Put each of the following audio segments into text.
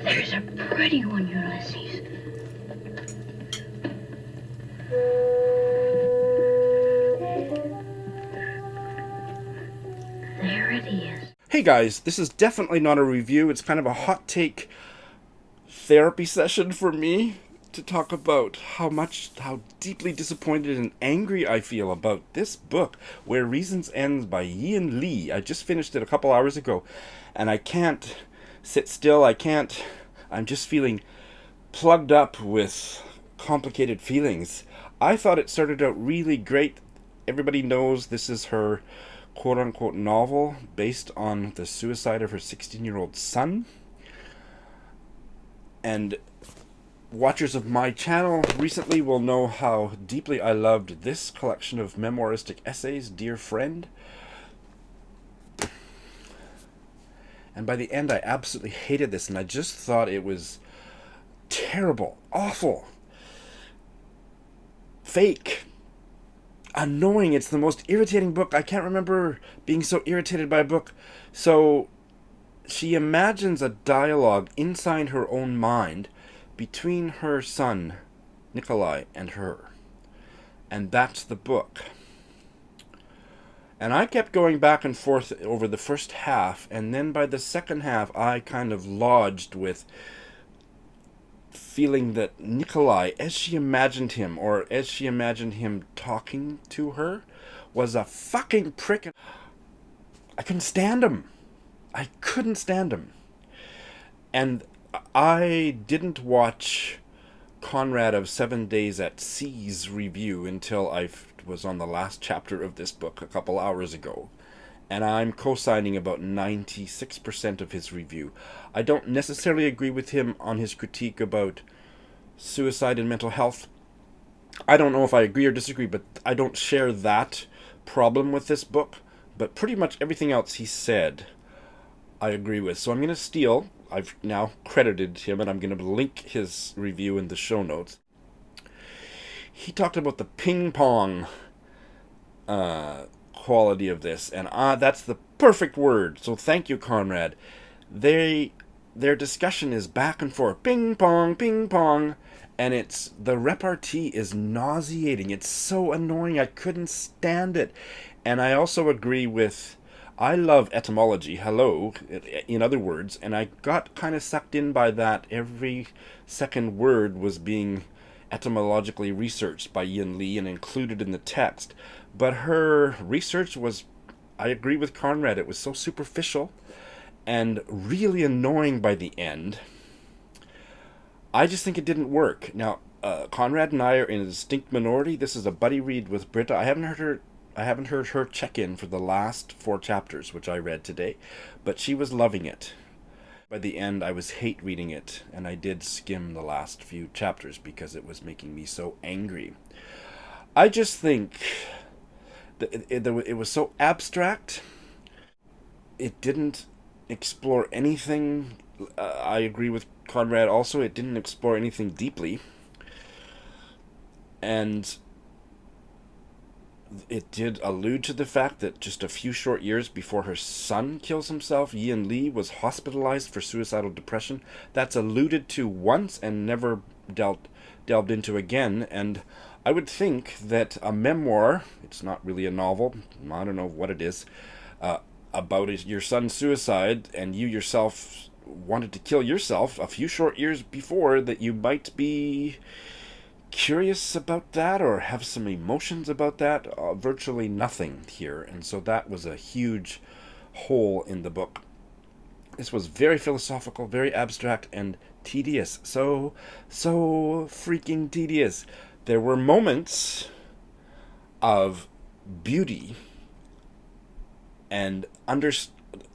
There's a pretty one, Ulysses. There it is. Hey guys, this is definitely not a review. It's kind of a hot take therapy session for me to talk about how deeply disappointed and angry I feel about this book, Where Reasons Ends by Yiyun Li. I just finished it a couple hours ago, and I can't sit still. I'm just feeling plugged up with complicated feelings. I thought it started out really great. Everybody knows this is her quote-unquote novel based on the suicide of her 16-year-old son. And watchers of my channel recently will know how deeply I loved this collection of memoiristic essays, Dear Friend. And by the end, I absolutely hated this, and I just thought it was terrible, awful, fake, annoying. It's the most irritating book. I can't remember being so irritated by a book. So she imagines a dialogue inside her own mind between her son, Nikolai, and her. And that's the book. And I kept going back and forth over the first half, and then by the second half, I kind of lodged with feeling that Nikolai, as she imagined him, or as she imagined him talking to her, was a fucking prick. I couldn't stand him. I couldn't stand him. And I didn't watch Conrad of 7 Days at Sea's review until I was on the last chapter of this book a couple hours ago. And I'm co-signing about 96% of his review. I don't necessarily agree with him on his critique about suicide and mental health. I don't know if I agree or disagree, but I don't share that problem with this book. But pretty much everything else he said, I agree with. So I'm going to steal. I've now credited him, and I'm going to link his review in the show notes. He talked about the ping-pong quality of this, and that's the perfect word. So thank you, Conrad. Their discussion is back and forth, ping pong, and the repartee is nauseating. It's so annoying. I couldn't stand it. And I also agree with, I love etymology, hello, in other words, and I got kind of sucked in by that. Every second word was being etymologically researched by Yiyun Li and included in the text. But her research was, I agree with Conrad, it was so superficial and really annoying by the end. I just think it didn't work. Now, Conrad and I are in a distinct minority. This is a buddy read with Britta. I haven't heard her check in for the last 4 chapters, which I read today, but she was loving it. By the end, I was hate reading it, and I did skim the last few chapters because it was making me so angry. I just think that it was so abstract. It didn't explore anything. I agree with Conrad also. It didn't explore anything deeply. And it did allude to the fact that just a few short years before her son kills himself, Yiyun Li was hospitalized for suicidal depression. That's alluded to once and never delved into again. And I would think that a memoir, it's not really a novel, I don't know what it is, about your son's suicide, and you yourself wanted to kill yourself a few short years before, that you might be curious about that or have some emotions about that. Virtually nothing here, and so that was a huge hole in the book. This was very philosophical, very abstract, and tedious. So freaking tedious. There were moments of beauty and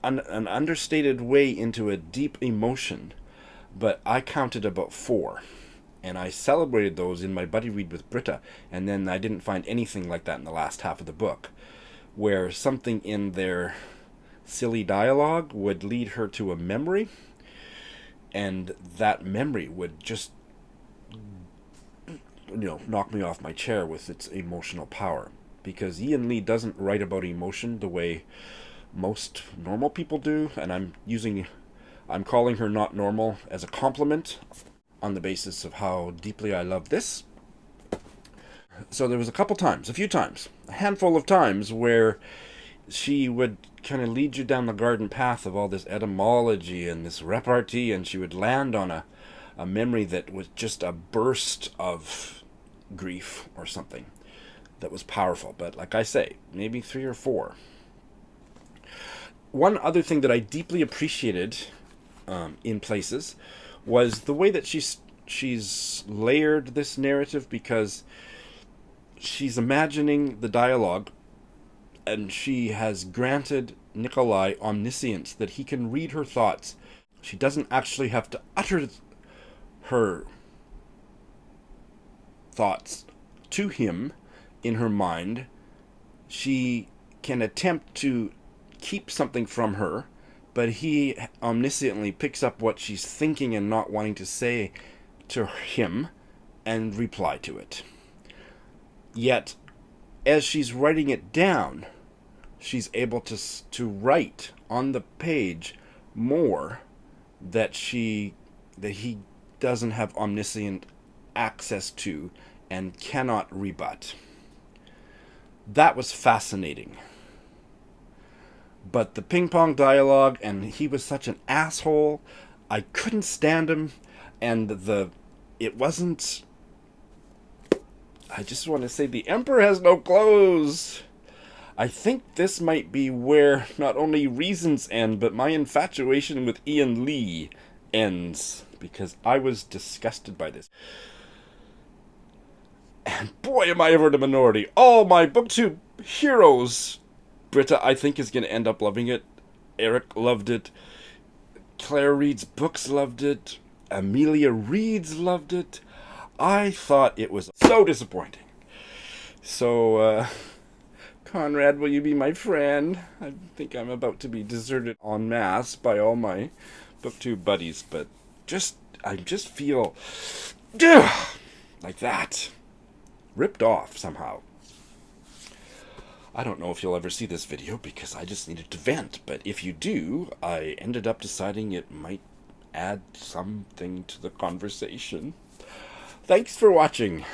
an understated way into a deep emotion, but I counted about 4. And I celebrated those in my buddy read with Britta, and then I didn't find anything like that in the last half of the book, where something in their silly dialogue would lead her to a memory, and that memory would just, knock me off my chair with its emotional power. Because Yiyun Li doesn't write about emotion the way most normal people do, and I'm using I'm calling her not normal as a compliment on the basis of how deeply I love this. So there was a few times, a handful of times where she would kind of lead you down the garden path of all this etymology and this repartee, and she would land on a memory that was just a burst of grief or something that was powerful. But like I say, maybe 3 or 4. One other thing that I deeply appreciated in places was the way that she's layered this narrative, because she's imagining the dialogue, and she has granted Nikolai omniscience, that he can read her thoughts. She doesn't actually have to utter her thoughts to him in her mind. She can attempt to keep something from her, but he omnisciently picks up what she's thinking and not wanting to say to him and reply to it. Yet, as she's writing it down, she's able to write on the page more that he doesn't have omniscient access to and cannot rebut. That was fascinating. But the ping pong dialogue, and he was such an asshole, I couldn't stand him, and it wasn't... I just want to say the Emperor has no clothes. I think this might be where not only reasons end, but my infatuation with Ian Lee ends, because I was disgusted by this. And boy, am I ever in a minority. All my BookTube heroes, Britta, I think, is going to end up loving it. Eric loved it. Claire Reed's books loved it. Amelia Reed's loved it. I thought it was so disappointing. So, Conrad, will you be my friend? I think I'm about to be deserted en masse by all my BookTube buddies, but I just feel like that. Ripped off somehow. I don't know if you'll ever see this video because I just needed to vent, but if you do, I ended up deciding it might add something to the conversation. Thanks for watching.